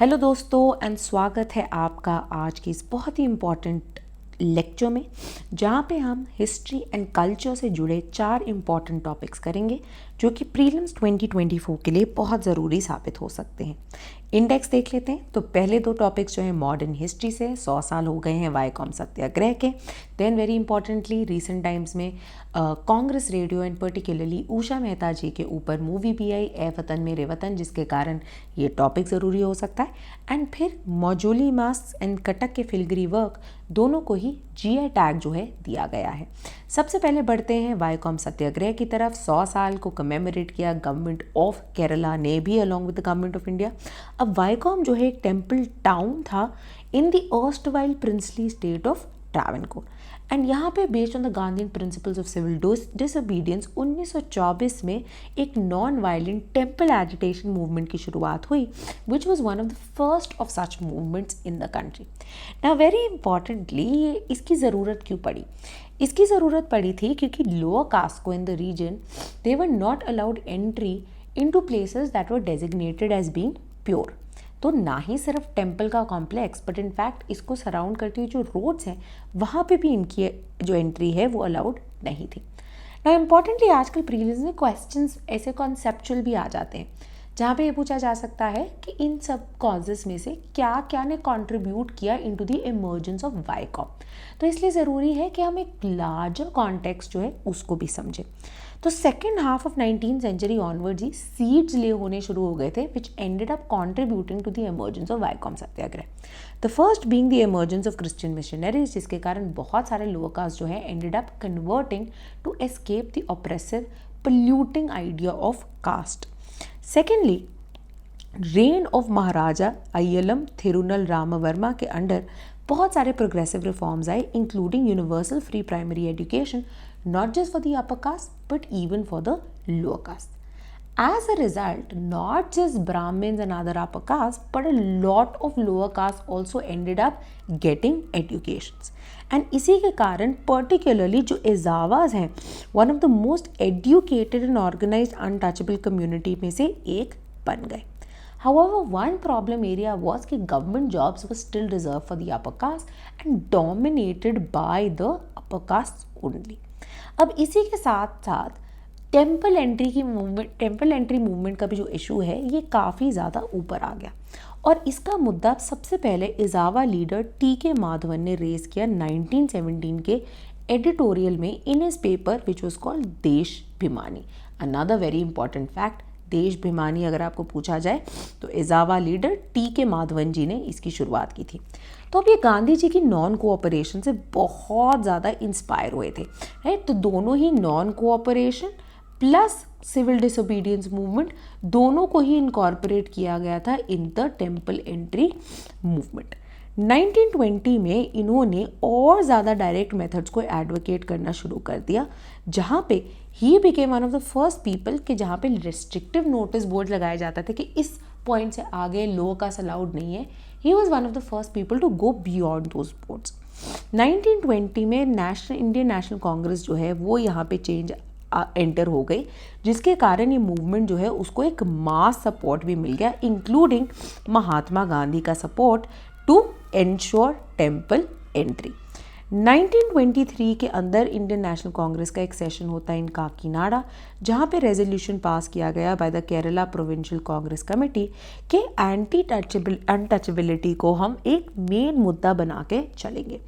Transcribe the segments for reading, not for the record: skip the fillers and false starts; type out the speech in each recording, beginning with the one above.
Hello दोस्तों and स्वागत है आपका आज की इस बहुत ही इम्पॉर्टेंट लेक्चर में, जहाँ पे हम हिस्ट्री एंड कल्चर से जुड़े 4 इम्पॉर्टेंट टॉपिक्स करेंगे जो कि प्रीलिम्स 2024 के लिए बहुत ज़रूरी साबित हो सकते हैं। इंडेक्स देख लेते हैं। तो पहले 2 टॉपिक्स जो हैं मॉडर्न हिस्ट्री से 100 साल हो गए हैं वाईकॉम सत्याग्रह के। Then very importantly recent times में Congress radio and particularly Usha Mehta ji के ऊपर मूवी भी आई ए वतन मेरे वतन, जिसके कारण ये टॉपिक ज़रूरी हो सकता है। एंड फिर मौजोली मास्क एंड कटक के फिलगरी वर्क दोनों को ही जीआई टैग जो है दिया गया है। सबसे पहले बढ़ते हैं वाईकॉम सत्याग्रह की तरफ। 100 साल को कमेमोरेट किया गवर्नमेंट ऑफ केरला ने भी along with the government of India. अब वाईकॉम जो है एक टेम्पल टाउन था in the erstwhile princely state of Travancore and यहाँ पे based on the Gandhian principles of civil disobedience 1924 में एक non violent temple agitation movement की शुरुआत हुई, which was one of the first of such movements in the country. Now very importantly इसकी ज़रूरत क्यों पड़ी? इसकी ज़रूरत पड़ी थी क्योंकि लोअर कास्ट को in the region they were not allowed entry into places that were designated as being pure. तो ना ही सिर्फ टेम्पल का कॉम्प्लेक्स बट इनफैक्ट इसको सराउंड करती हुई जो रोड्स हैं वहाँ पे भी इनकी जो एंट्री है वो अलाउड नहीं थी। ना इम्पॉर्टेंटली आजकल प्रीलिम्स में क्वेश्चंस ऐसे कॉन्सेप्चुअल भी आ जाते हैं जहाँ पे ये पूछा जा सकता है कि इन सब कॉजेस में से क्या क्या ने कंट्रीब्यूट किया into the emergence of Viacom. तो इसलिए ज़रूरी है कि हम एक लार्जर कॉन्टेक्स्ट जो है उसको भी समझें। तो second half of 19th century onwards ही सीड्स ले होने शुरू हो गए थे which ended up contributing to the emergence of Vaikom Satyagraha. The first being the emergence of Christian missionaries, जिसके कारण बहुत सारे लोअर कास्ट जो है ended up converting to escape the oppressive polluting idea of caste. Secondly, reign of Maharaja Ayyilyam Thirunal Rama Varma के under बहुत सारे progressive reforms आए, including universal free primary education not just for the upper caste but even for the lower caste. As a result, not just Brahmins and other upper castes but a lot of lower castes also ended up getting educations. And इसी के कारण particularly जो एजावाज हैं one of the most educated and organized untouchable community में से एक बन गए. However, one problem area was कि government jobs were still reserved for the upper caste and dominated by the upper castes only. अब इसी के साथ साथ टेम्पल एंट्री मूवमेंट का भी जो इशू है ये काफ़ी ज़्यादा ऊपर आ गया और इसका मुद्दा सबसे पहले इजावा लीडर टी.के. माधवन ने रेज किया 1917 के एडिटोरियल में in his paper which was called Deshabhimani. Another very important fact, Deshabhimani अगर आपको पूछा जाए तो इजावा लीडर टी.के. माधवन जी ने इसकी शुरुआत की थी। तो अब ये गांधी जी की नॉन कोऑपरेशन से बहुत ज़्यादा इंस्पायर हुए थे, राइट। तो दोनों ही non cooperation plus civil disobedience movement दोनों को ही इनकॉर्पोरेट किया गया था in the temple entry movement. 1920 में इन्होंने और ज़्यादा डायरेक्ट मेथड्स को एडवोकेट करना शुरू कर दिया, जहाँ पे he became one of the first people कि जहाँ पे रिस्ट्रिक्टिव नोटिस बोर्ड लगाए जाते थे कि इस पॉइंट से आगे लो कास्ट अलाउड नहीं है। He was one of the first people to go beyond those boards. 1920 में इंडियन नेशनल कांग्रेस जो है वो यहाँ पे चेंज एंटर हो गई, जिसके कारण ये मूवमेंट जो है उसको एक मास सपोर्ट भी मिल गया, इंक्लूडिंग महात्मा गांधी का support to ensure temple entry. 1923 के अंदर इंडियन नेशनल कांग्रेस का एक सेशन होता है इन काकीनाडा, जहाँ पे रेजोल्यूशन पास किया गया by the Kerala provincial Congress committee के एंटी अनटचेबिलिटी को हम एक मेन मुद्दा बना के चलेंगे,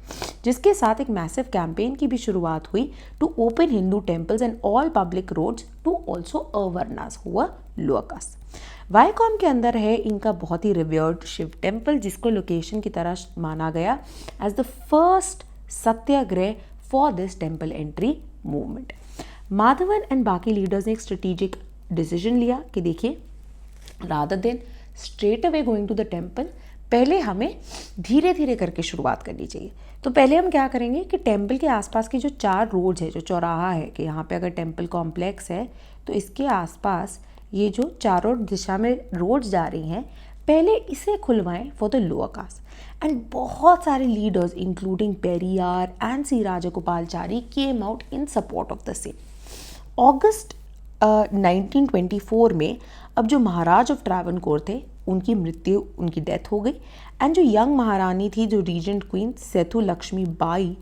जिसके साथ एक मैसिव कैंपेन की भी शुरुआत हुई to open Hindu temples and all public roads to also अवर्नास हुआ लोअर कास्ट। वाईकॉम के अंदर है इनका बहुत ही रिवर्ड शिव टेम्पल, जिसको लोकेशन की तरह माना गया as the first satyagraha for this temple entry movement. Madhavan and बाकी लीडर्स ने एक स्ट्रेटेजिक डिसीजन लिया कि देखिए, rather than straight away going to the temple, पहले हमें धीरे धीरे करके शुरुआत करनी चाहिए। तो पहले हम क्या करेंगे कि टेम्पल के आसपास की जो 4 रोड्स है, जो चौराहा है कि यहाँ पे अगर टेम्पल कॉम्प्लेक्स है तो इसके आसपास ये जो चारों दिशा में रोड्स जा रही हैं, पहले इसे खुलवाएं for the lower caste. And बहुत सारे leaders including Periyar and C Rajagopalachari came out in support of the same. अगस्त 1924 में अब जो महाराज ऑफ ट्रावनकोर थे उनकी डेथ हो गई। एंड जो यंग महारानी थी, जो रीजेंट क्वीन सेतु लक्ष्मी बाई,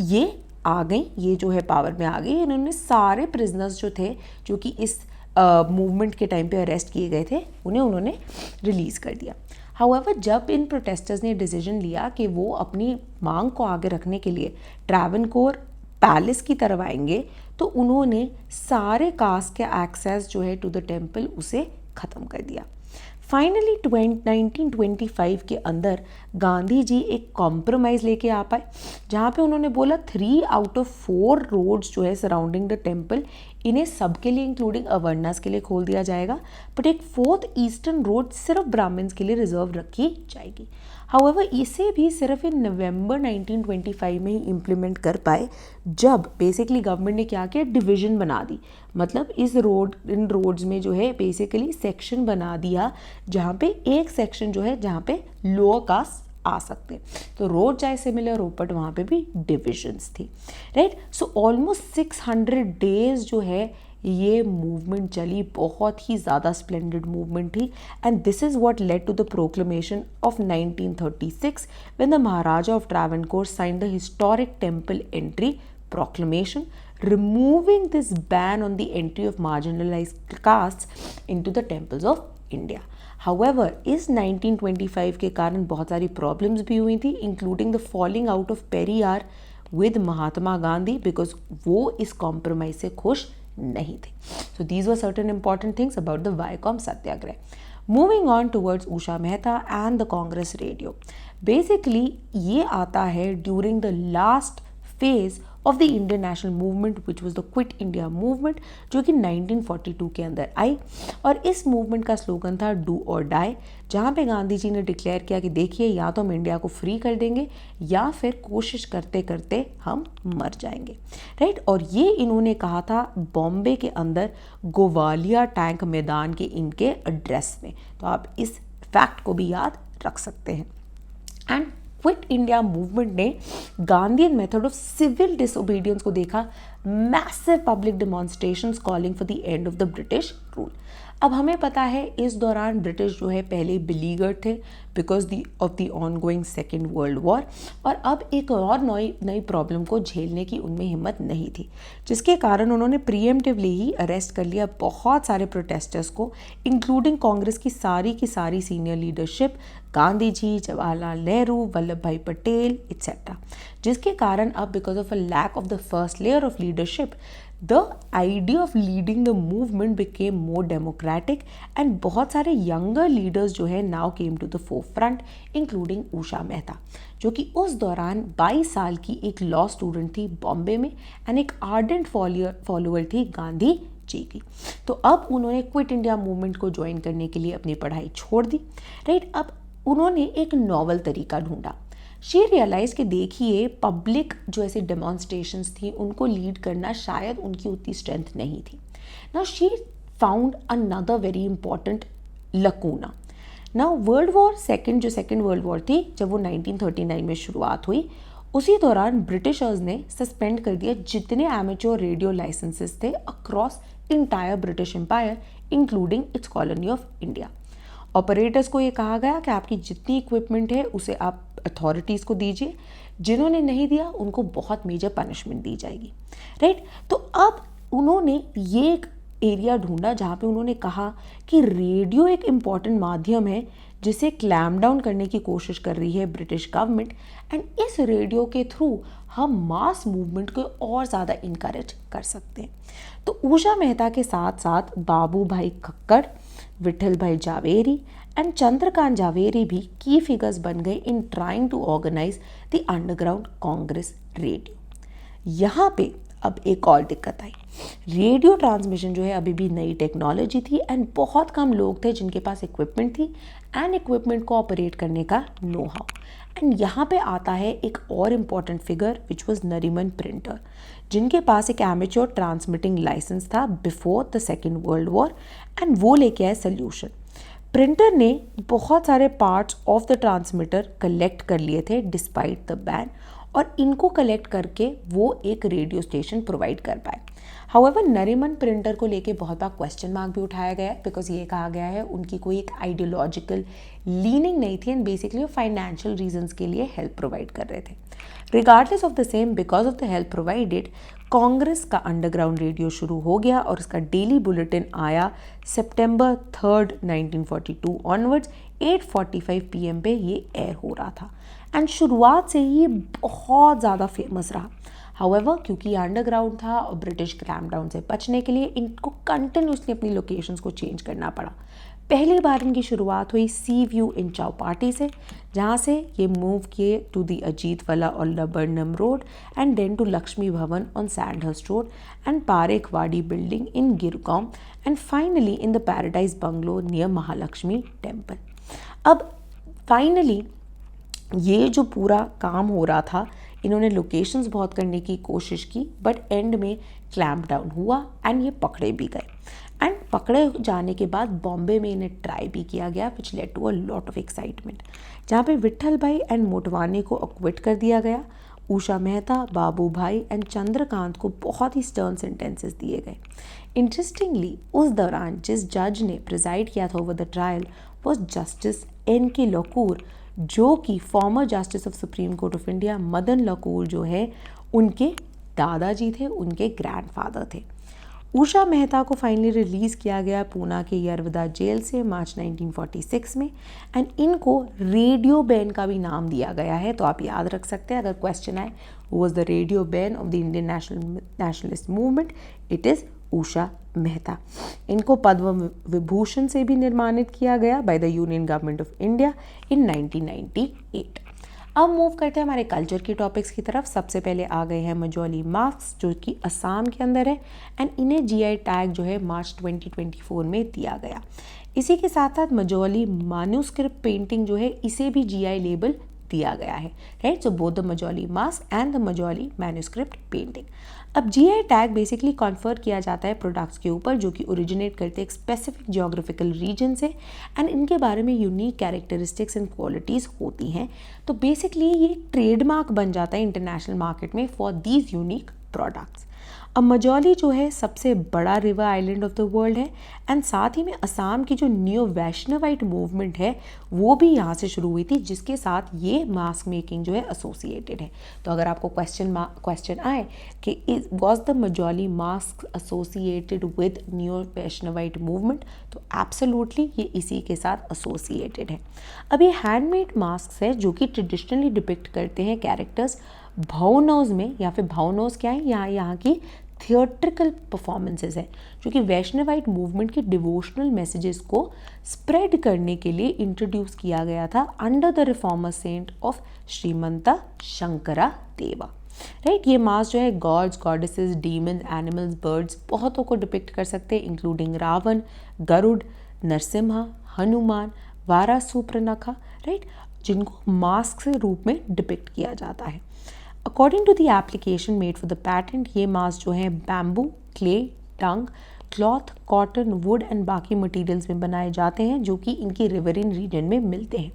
ये आ गई, ये जो है पावर में आ गई। इन्होंने सारे प्रिजनर्स जो थे, जो कि इस मूवमेंट के टाइम पे अरेस्ट किए गए थे, उन्होंने रिलीज़ कर दिया। हाउएवर, जब इन प्रोटेस्टर्स ने डिसीजन लिया कि वो अपनी मांग को आगे रखने के लिए ट्रैवनकोर पैलेस की तरफ आएंगे, तो उन्होंने सारे कास्ट के एक्सेस जो है टू द टेम्पल उसे ख़त्म कर दिया। फाइनली 1925 के अंदर गांधी जी एक कॉम्प्रोमाइज़ लेके आ पाए, जहाँ पे उन्होंने बोला 3 आउट ऑफ 4 रोड्स जो है सराउंडिंग द टेम्पल, इन्हें सबके लिए इंक्लूडिंग अवर्नास के लिए खोल दिया जाएगा, बट एक 4th ईस्टर्न रोड सिर्फ ब्राह्मण्स के लिए रिजर्व रखी जाएगी। हाउएवर, इसे भी सिर्फ इन नवंबर 1925 में ही इम्प्लीमेंट कर पाए, जब बेसिकली गवर्नमेंट ने क्या किया, डिवीज़न बना दी। मतलब इन रोड्स में जो है बेसिकली सेक्शन बना दिया, जहाँ पे एक सेक्शन जो है जहाँ पे लोअर कास्ट आ सकते हैं, तो रोड चाहे सिमिलर हो बट वहाँ पे भी डिविजन्स थी, राइट। सो ऑलमोस्ट 600 डेज जो है ये मूवमेंट चली, बहुत ही ज़्यादा स्प्लेंडेड मूवमेंट थी। And this is what led to the proclamation of 1936 when the Maharaja of Travancore signed the historic temple entry proclamation, removing this ban on the entry of marginalized castes into the temples of India. However, इस 1925 के कारण बहुत सारी problems भी हुई थी, including the falling out of Periyar with Mahatma Gandhi, because वो इस कॉम्प्रोमाइज से खुश नहीं थे। So these were certain important things about the Vaikom satyagraha. Moving on towards Usha Mehta and the Congress radio. Basically ये आता है during the last phase of the Indian national movement which was the quit India movement, जो कि 1942 के अंदर आई। और इस मूवमेंट का स्लोगन था डू और डाई, जहाँ पे गांधी जी ने डिक्लेयर किया कि देखिए, या तो हम इंडिया को फ्री कर देंगे या फिर कोशिश करते करते हम मर जाएंगे, राइट। और ये इन्होंने कहा था बॉम्बे के अंदर गोवालिया टैंक मैदान के इनके एड्रेस में, तो आप इस फैक्ट को भी याद रख सकते हैं। एंड क्विट इंडिया मूवमेंट ने Gandhian method of civil disobedience को देखा, massive public demonstrations calling for the end of the British rule. अब हमें पता है इस दौरान ब्रिटिश जो है पहले बिलीगर थे because of the ongoing second world war, और अब एक और नई प्रॉब्लम को झेलने की उनमें हिम्मत नहीं थी, जिसके कारण उन्होंने प्रीएम्प्टिवली ही अरेस्ट कर लिया बहुत सारे प्रोटेस्टर्स को, इंक्लूडिंग कांग्रेस की सारी senior leadership, Gandhi ji, Jawaharlal Nehru, Vallabh Bhai Patel etcetera, जिसके कारण अब because of a lack of the first layer of leadership, the idea of leading the movement became more democratic and बहुत सारे younger leaders जो है now came to the forefront, including Usha Mehta, जो कि उस दौरान 22 साल की एक लॉ स्टूडेंट थी बॉम्बे में एंड एक आर्डेंट फॉलोअर थी गांधी जी की। तो अब उन्होंने क्विट इंडिया मूवमेंट को ज्वाइन करने के लिए अपनी पढ़ाई छोड़ दी, राइट। अब उन्होंने एक नॉवल तरीका ढूंढा। शी रियलाइज कि देखिए, पब्लिक जो ऐसे डेमोन्स्ट्रेशंस थी उनको लीड करना शायद उनकी उतनी स्ट्रेंथ नहीं थी। Now she found another very important लकूना। Now जो सेकेंड वर्ल्ड वॉर थी, जब वो 1939 में शुरुआत हुई, उसी दौरान ब्रिटिशर्स ने सस्पेंड कर दिया जितने एमेच्योर रेडियो लाइसेंसेस थे across entire British empire, including its colony of India. Operators को ये कहा गया कि आपकी जितनी इक्विपमेंट है उसे आप अथॉरिटीज़ को दीजिए, जिन्होंने नहीं दिया उनको बहुत मेजर पनिशमेंट दी जाएगी, राइट। तो अब उन्होंने ये एक एरिया ढूंढा जहाँ पे उन्होंने कहा कि रेडियो एक इम्पॉर्टेंट माध्यम है जिसे क्लैम डाउन करने की कोशिश कर रही है ब्रिटिश गवर्नमेंट, एंड इस रेडियो के थ्रू हम मास मूवमेंट को और ज़्यादा इनकरेज कर सकते हैं। तो उषा मेहता के साथ साथ बाबू भाई खक्कड़, विठल भाई जावेरी एंड चंद्रकांत जावेरी भी की फिगर्स बन गए in trying to organize the underground Congress radio. यहाँ पे अब एक और दिक्कत आई, रेडियो ट्रांसमिशन जो है अभी भी नई टेक्नोलॉजी थी एंड बहुत कम लोग थे जिनके पास इक्विपमेंट थी एंड इक्विपमेंट को ऑपरेट करने का नो हाउ। एंड यहाँ पे आता है एक और important figure which was Nariman printer, जिनके पास एक एमेच्योर ट्रांसमिटिंग लाइसेंस था before the second world war, and वो लेके आए सोल्यूशन। प्रिंटर ने बहुत सारे parts of the transmitter collect कर लिए थे डिस्पाइट द बैन, और इनको कलेक्ट करके वो एक रेडियो स्टेशन प्रोवाइड कर पाए। हाउएवर नरीमन प्रिंटर को लेके बहुत बार क्वेश्चन मार्क भी उठाया गया है, बिकॉज ये कहा गया है उनकी कोई एक आइडियोलॉजिकल लीनिंग नहीं थी एंड बेसिकली वो फाइनेंशियल रीजंस के लिए हेल्प प्रोवाइड कर रहे थे। Regardless of the same, because of the help provided, Congress का अंडरग्राउंड रेडियो शुरू हो गया और इसका डेली बुलेटिन आया सितंबर 3, 1942 ऑनवर्ड्स 8:45 PM पे ये एयर हो रहा था एंड शुरुआत से ही बहुत ज़्यादा फेमस रहा। हाउएवर क्योंकि अंडरग्राउंड था और ब्रिटिश क्रैमडाउन से बचने के लिए इनको कंटिन्यूसली अपनी लोकेशंस को चेंज करना पड़ा। पहली बार इनकी शुरुआत हुई सी व्यू इन चौपाटी से, जहाँ से ये मूव किए टू दी अजीत वाला और laburnum road and then to Laxmi Bhavan on Sandhurst road and Parekhwadi building in Girgaon and finally in the paradise bungalow near Mahalakshmi temple. अब फाइनली ये जो पूरा काम हो रहा था, इन्होंने लोकेशंस बहुत करने की कोशिश की, बट एंड में क्लैम्प डाउन हुआ एंड ये पकड़े भी गए एंड पकड़े जाने के बाद बॉम्बे में इन्हें ट्राई भी किया गया which led to a lot of excitement, जहाँ पे विट्ठल भाई एंड मोटवानी को अक्विट कर दिया गया। उषा मेहता, बाबू भाई एंड चंद्रकांत को बहुत ही स्टर्न सेंटेंसेस दिए गए। इंटरेस्टिंगली उस दौरान जिस जज ने प्रिजाइड किया था over the trial was justice N.K. Lokur, जो कि former justice of supreme court of India Madan Lokur जो है उनके दादाजी थे, उनके ग्रैंडफादर थे। उषा मेहता को फाइनली रिलीज़ किया गया पूना के यरवदा जेल से मार्च 1946 में एंड इनको रेडियो बैन का भी नाम दिया गया है। तो आप याद रख सकते हैं अगर क्वेश्चन आए who was the radio ban of the Indian nationalist movement, it is Usha Mehta. इनको पद्म विभूषण से भी निर्माणित किया गया by the union government of India in 1998। अब मूव करते हैं हमारे कल्चर की टॉपिक्स की तरफ। सबसे पहले आ गए हैं मजौली मास्क जो कि असम के अंदर है एंड इन्हें जीआई टैग जो है मार्च 2024 में दिया गया। इसी के साथ साथ मजौली मैन्युस्क्रिप्ट पेंटिंग जो है इसे भी जीआई लेबल दिया गया है, right. So both the Majuli mask and the Majuli manuscript painting. अब जीआई टैग बेसिकली कॉन्फर किया जाता है प्रोडक्ट्स के ऊपर जो कि ओरिजिनेट करते हैं एक स्पेसिफिक जियोग्राफिकल रीजन से एंड इनके बारे में यूनिक कैरेक्टरिस्टिक्स एंड क्वालिटीज़ होती हैं। तो बेसिकली ये ट्रेडमार्क बन जाता है इंटरनेशनल मार्केट में फॉर दीज यूनिक प्रोडक्ट्स। अब मजौली जो है सबसे बड़ा river island of the world है एंड साथ ही में असम की जो न्यू वैष्णवाइट मूवमेंट है वो भी यहाँ से शुरू हुई थी, जिसके साथ ये मास्क मेकिंग जो है एसोसिएटेड है। तो अगर आपको क्वेश्चन आए कि was the Majuli mask associated with new Vaishnavite movement, तो एब्सोल्युटली ये इसी के साथ एसोसिएटेड है। अब ये हैंडमेड मास्क है जो कि ट्रेडिशनली डिपिक्ट करते हैं कैरेक्टर्स भावनोज में, या फिर भावनोज क्या है, यहाँ की थिएट्रिकल परफॉर्मेंसेस है जो कि वैष्णवाइट मूवमेंट के डिवोशनल मैसेजेस को स्प्रेड करने के लिए इंट्रोड्यूस किया गया था under the reformer saint of Srimanta Shankara Deva, right. ये मास्क जो है gods, goddesses, demon, animals, birds बहुतों को डिपिक्ट कर सकते हैं इंक्लूडिंग रावण, गरुड़, नरसिम्हा, हनुमान, वारा सुपर्णखा, राइट, जिनको मास्क के रूप में डिपिक्ट किया जाता है। According to the application made for the patent, ये मास्क जो है bamboo, clay, dung, cloth, cotton, wood and बाकी मटेरियल्स में बनाए जाते हैं जो कि इनकी रिवरिन रीजन में मिलते हैं।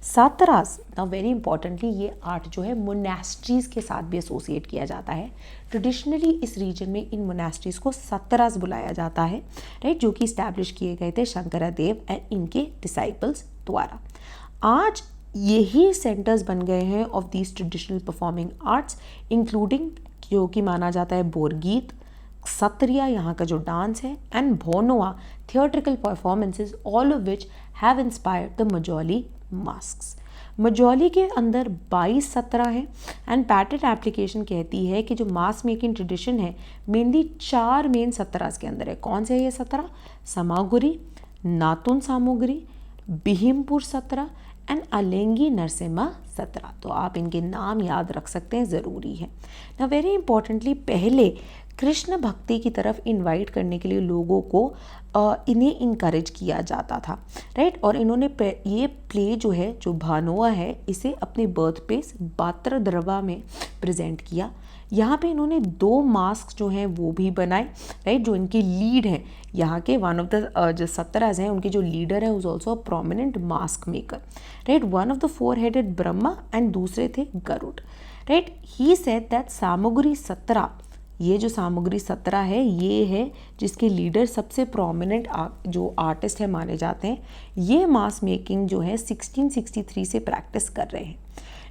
सातरास, नाउ वेरी इंपॉर्टेंटली ये आर्ट जो है मोनेस्ट्रीज के साथ भी एसोसिएट किया जाता है। ट्रेडिशनली इस रीजन में इन मोनेस्ट्रीज को सतरास बुलाया जाता है, राइट, जो कि इस्टेब्लिश किए गए थे शंकरादेव एंड इनके डिसाइपल्स द्वारा। आज यही सेंटर्स बन गए हैं of these traditional performing arts, including जो कि माना जाता है बोरगीत, सत्रिया यहाँ का जो डांस है, and Bhaona theatrical performances, all of which have inspired the Majuli masks. Majuli के अंदर 22 सतरा है एंड पैटेंट एप्लीकेशन कहती है कि जो मास्क मेकिंग ट्रेडिशन है मेनली 4 मेन सतरास के अंदर है। कौन से है ये सतरा? समागुरी, नातुन सामग्री, बिहिमपुर सतरा एंड अलेंगी नरसिम्हा सतरा। तो आप इनके नाम याद रख सकते हैं, ज़रूरी है ना। वेरी इंपॉर्टेंटली पहले कृष्ण भक्ति की तरफ इनवाइट करने के लिए लोगों को इन्हें इनकरेज किया जाता था, राइट। और इन्होंने ये प्ले जो है जो भानोआ है इसे अपने बर्थ प्लेस बात्रद्रवा में प्रेजेंट किया। यहाँ पे इन्होंने 2 मास्क जो हैं वो भी बनाए, राइट, जो इनकी लीड हैं यहाँ के वन ऑफ द जो सतराज हैं उनके जो लीडर है is also a prominent mask maker, right. One of the 4 headed Brahma and दूसरे थे Garuda, right. He said that Samaguri Satra ये जो सामग्री 17 है ये है जिसके लीडर सबसे प्रोमिनेंट जो आर्टिस्ट है माने जाते हैं। ये मास मेकिंग जो है 1663 से प्रैक्टिस कर रहे हैं।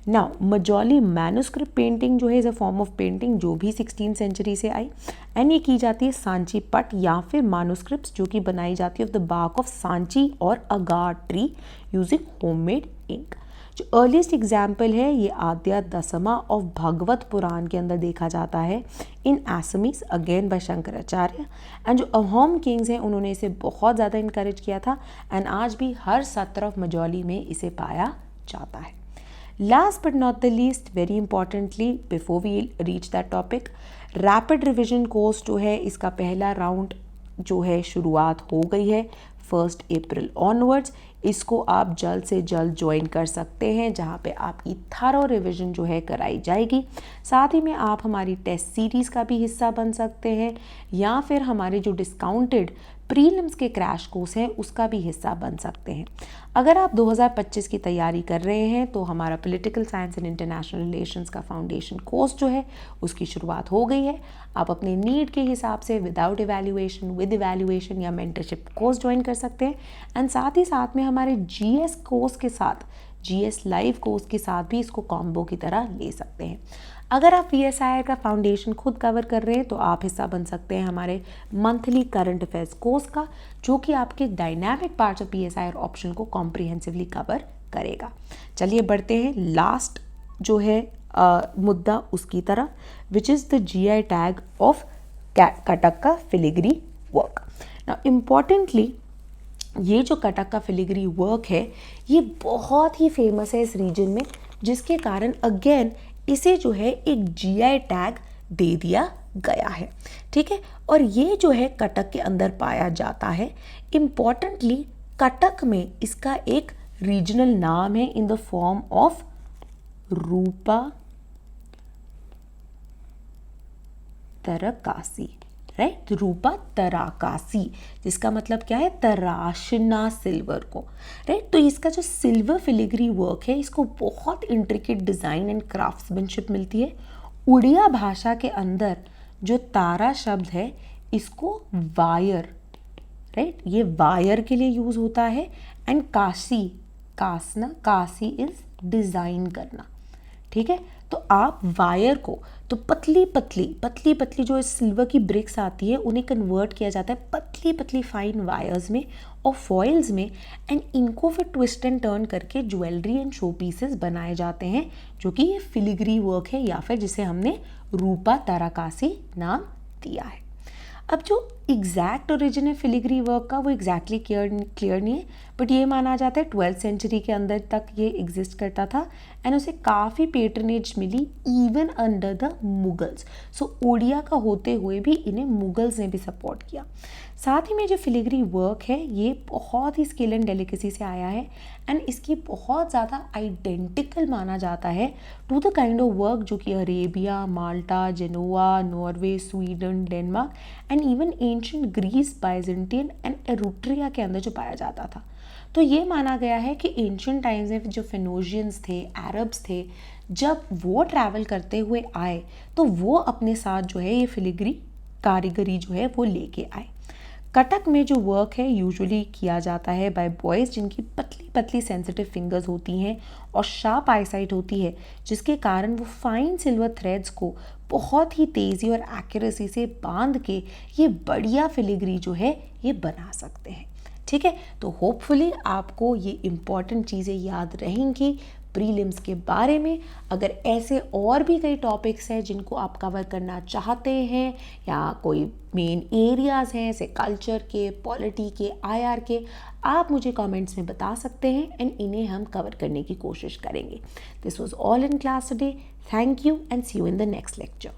नाउ मजौली मैन्युस्क्रिप्ट पेंटिंग जो है is a form of painting जो भी 16th सेंचुरी से आई, एंड ये की जाती है सांची पट या फिर मैन्युस्क्रिप्ट्स जो कि बनाई जाती है of the bark of sanchi और agar tree using homemade ink. जो अर्लीस्ट एग्जाम्पल है ये आद्या दशमा ऑफ भगवत पुराण के अंदर देखा जाता है in Assamese again by Shankaracharya, and जो अहोम किंग्स हैं उन्होंने इसे बहुत ज़्यादा इनकरेज किया था, एंड आज भी हर सत्र ऑफ मजौली में इसे पाया जाता है। Last but not the least, very importantly, before we reach that topic, rapid revision course जो है इसका पहला राउंड जो है शुरुआत हो गई है 1 अप्रैल ऑनवर्ड्स। इसको आप जल्द से जल्द ज्वाइन कर सकते हैं जहाँ पे आपकी थरो रिवीजन जो है कराई जाएगी। साथ ही में आप हमारी टेस्ट सीरीज़ का भी हिस्सा बन सकते हैं या फिर हमारे जो डिस्काउंटेड प्रीलिम्स के क्रैश कोर्स हैं उसका भी हिस्सा बन सकते हैं। अगर आप 2025 की तैयारी कर रहे हैं तो हमारा political science and international relations का फाउंडेशन कोर्स जो है उसकी शुरुआत हो गई है। आप अपने नीड के हिसाब से विदाउट इवैल्यूएशन, विद इवैल्यूएशन या मेंटरशिप कोर्स ज्वाइन कर सकते हैं, एंड साथ ही साथ में हमारे जीएस कोर्स के साथ, जीएस लाइव कोर्स के साथ भी इसको कॉम्बो की तरह ले सकते हैं। अगर आप VSIR का फाउंडेशन खुद कवर कर रहे हैं तो आप हिस्सा बन सकते हैं हमारे मंथली करंट अफेयर्स कोर्स का, जो कि आपके dynamic parts of VSIR option को कॉम्प्रिहेंसिवली कवर करेगा। चलिए बढ़ते हैं लास्ट जो है मुद्दा उसकी तरफ, which is the GI tag of Cuttack का फिलिग्री वर्क। नाउ इम्पॉर्टेंटली ये जो कटक का फिलिग्री वर्क है ये बहुत ही फेमस है इस रीजन में, जिसके कारण अगेन इसे जो है एक GI टैग दे दिया गया है। ठीक है, और ये जो है कटक के अंदर पाया जाता है। इम्पॉर्टेंटली कटक में इसका एक रीजनल नाम है in the form of Rupa Tarakasi, right, Rupa Tarakasi, जिसका मतलब क्या है, तराशना सिल्वर को, राइट। तो इसका जो सिल्वर फिलिग्री वर्क है इसको बहुत इंट्रिकेट डिज़ाइन एंड क्राफ्ट्समैनशिप मिलती है। उड़िया भाषा के अंदर जो तारा शब्द है इसको वायर, राइट, ये वायर के लिए यूज़ होता है, एंड कासी, कासना, कासी इज डिज़ाइन करना। ठीक है, तो आप वायर को तो पतली पतली जो सिल्वर की ब्रिक्स आती है उन्हें कन्वर्ट किया जाता है पतली पतली फाइन वायर्स में और फॉइल्स में, एंड इनको फिर ट्विस्ट एंड टर्न करके ज्वेलरी एंड शो पीसेस बनाए जाते हैं, जो कि ये फिलिग्री वर्क है या फिर जिसे हमने रूपा ताराकासी नाम दिया है। अब जो एग्जैक्ट ओरिजिन है फिलिग्री वर्क का वो एग्जैक्टली क्लियर नहीं है, बट ये माना जाता है 12th सेंचुरी के अंदर तक ये एग्जिस्ट करता था, एंड उसे काफ़ी पेट्रनेज मिली even under the Mughals. So Odia का होते हुए भी इन्हें मुगल्स ने भी सपोर्ट किया। साथ ही में जो फिलिग्री वर्क है ये बहुत ही स्किल एंड डेलिकेसी से आया है, एंड इसकी बहुत ज़्यादा आइडेंटिकल माना जाता है to the kind of work जो कि Arabia, Malta, Genoa, Norway, Sweden, Denmark and even ancient Greece, Byzantine and Eritrea के अंदर जो पाया जाता था। तो ये माना गया है कि एंशिएंट टाइम्स में जो फेनोजियंस थे, अरब्स थे, जब वो ट्रैवल करते हुए आए तो वो अपने साथ जो है ये फिलिग्री कारीगरी जो है वो लेके आए। कटक में जो वर्क है यूजुअली किया जाता है बाय बॉयज़ जिनकी पतली पतली सेंसिटिव फिंगर्स होती हैं और शार्प आईसाइट होती है, जिसके कारण वो फाइन सिल्वर थ्रेड्स को बहुत ही तेज़ी और एक्यूरेसी से बांध के ये बढ़िया फिलिग्री जो है ये बना सकते हैं। ठीक है, तो होपफुली आपको ये इम्पॉर्टेंट चीज़ें याद रहेंगी प्रीलिम्स के बारे में। अगर ऐसे और भी कई टॉपिक्स हैं जिनको आप कवर करना चाहते हैं या कोई मेन एरियाज़ हैं जैसे कल्चर के, पॉलिटी के, IR के, आप मुझे कमेंट्स में बता सकते हैं एंड इन्हें हम कवर करने की कोशिश करेंगे। This was all in class today. Thank you and see you in the next lecture.